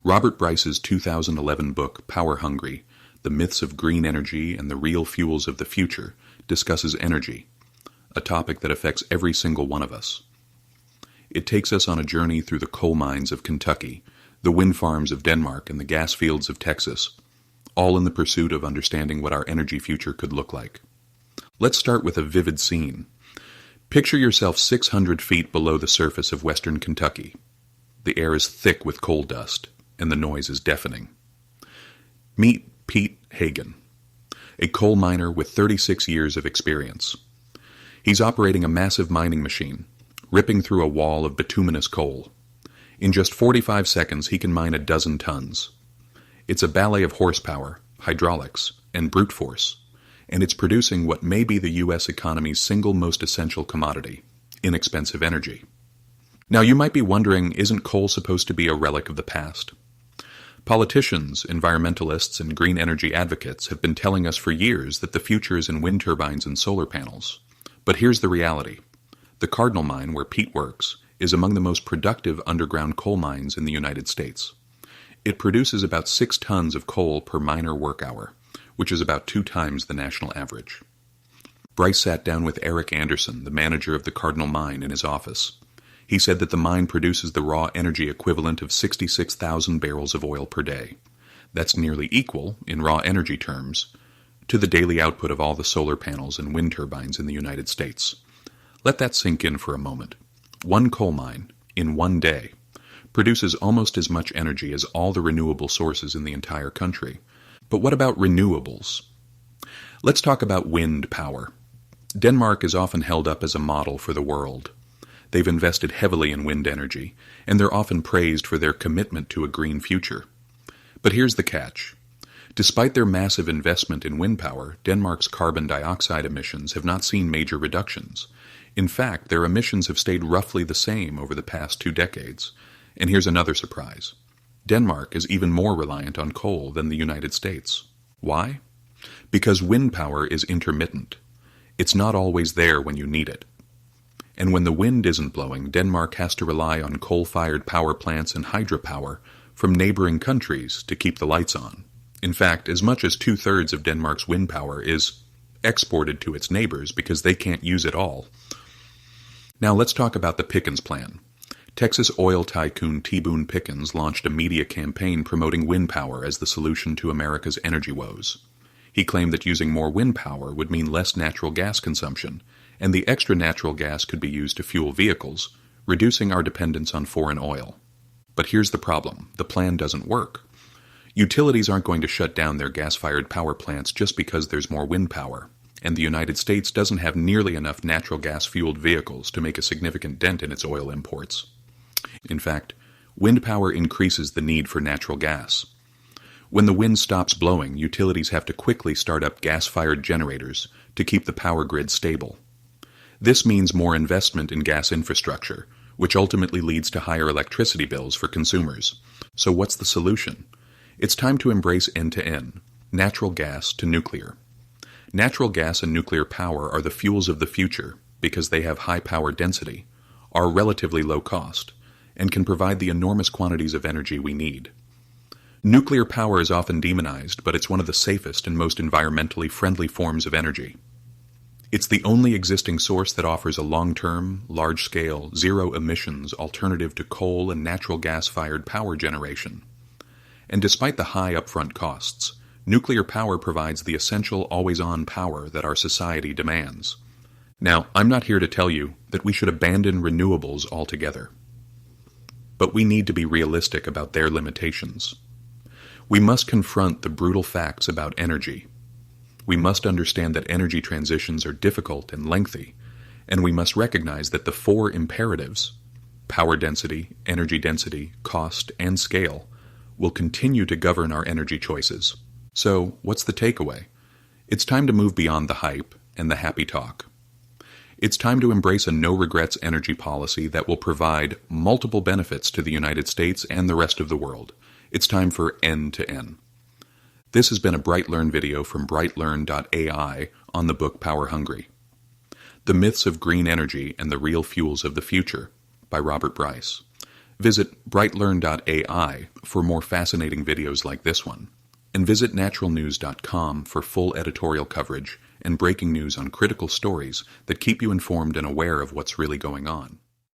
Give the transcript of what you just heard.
Robert Bryce's 2011 book, Power Hungry: The Myths of Green Energy and the Real Fuels of the Future, discusses energy, a topic that affects every single one of us. It takes us on a journey through the coal mines of Kentucky, the wind farms of Denmark, and the gas fields of Texas, all in the pursuit of understanding what our energy future could look like. Let's start with a vivid scene. Picture yourself 600 feet below the surface of western Kentucky. The air is thick with coal dust, and the noise is deafening. Meet Pete Hagen, a coal miner with 36 years of experience. He's operating a massive mining machine, ripping through a wall of bituminous coal. In just 45 seconds, he can mine a dozen tons. It's a ballet of horsepower, hydraulics, and brute force, and it's producing what may be the U.S. economy's single most essential commodity: inexpensive energy. Now, you might be wondering, isn't coal supposed to be a relic of the past? Politicians, environmentalists, and green energy advocates have been telling us for years that the future is in wind turbines and solar panels. But here's the reality. The Cardinal Mine, where Pete works, is among the most productive underground coal mines in the United States. It produces about 6 tons of coal per miner work hour, which is about 2 times the national average. Bryce sat down with Eric Anderson, the manager of the Cardinal Mine, in his office. He said that the mine produces the raw energy equivalent of 66,000 barrels of oil per day. That's nearly equal, in raw energy terms, to the daily output of all the solar panels and wind turbines in the United States. Let that sink in for a moment. One coal mine, in one day, produces almost as much energy as all the renewable sources in the entire country. But what about renewables? Let's talk about wind power. Denmark is often held up as a model for the world. They've invested heavily in wind energy, and they're often praised for their commitment to a green future. But here's the catch. Despite their massive investment in wind power, Denmark's carbon dioxide emissions have not seen major reductions. In fact, their emissions have stayed roughly the same over the past 2 decades. And here's another surprise. Denmark is even more reliant on coal than the United States. Why? Because wind power is intermittent. It's not always there when you need it. And when the wind isn't blowing, Denmark has to rely on coal-fired power plants and hydropower from neighboring countries to keep the lights on. In fact, as much as 2/3 of Denmark's wind power is exported to its neighbors because they can't use it all. Now let's talk about the Pickens plan. Texas oil tycoon Boone Pickens launched a media campaign promoting wind power as the solution to America's energy woes. He claimed that using more wind power would mean less natural gas consumption, and the extra natural gas could be used to fuel vehicles, reducing our dependence on foreign oil. But here's the problem. The plan doesn't work. Utilities aren't going to shut down their gas-fired power plants just because there's more wind power, and the United States doesn't have nearly enough natural gas-fueled vehicles to make a significant dent in its oil imports. In fact, wind power increases the need for natural gas. When the wind stops blowing, utilities have to quickly start up gas-fired generators to keep the power grid stable. This means more investment in gas infrastructure, which ultimately leads to higher electricity bills for consumers. So what's the solution? It's time to embrace end-to-end, natural gas to nuclear. Natural gas and nuclear power are the fuels of the future because they have high power density, are relatively low cost, and can provide the enormous quantities of energy we need. Nuclear power is often demonized, but it's one of the safest and most environmentally friendly forms of energy. It's the only existing source that offers a long-term, large-scale, zero-emissions alternative to coal and natural gas-fired power generation. And despite the high upfront costs, nuclear power provides the essential always-on power that our society demands. Now, I'm not here to tell you that we should abandon renewables altogether. But we need to be realistic about their limitations. We must confront the brutal facts about energy. We must understand that energy transitions are difficult and lengthy, and we must recognize that the 4 imperatives, power density, energy density, cost, and scale, will continue to govern our energy choices. So, what's the takeaway? It's time to move beyond the hype and the happy talk. It's time to embrace a no-regrets energy policy that will provide multiple benefits to the United States and the rest of the world. It's time for end-to-end. This has been a BrightLearn video from BrightLearn.ai on the book Power Hungry. The Myths of Green Energy and the Real Fuels of the Future by Robert Bryce. Visit brightlearn.ai for more fascinating videos like this one, and visit naturalnews.com for full editorial coverage and breaking news on critical stories that keep you informed and aware of what's really going on.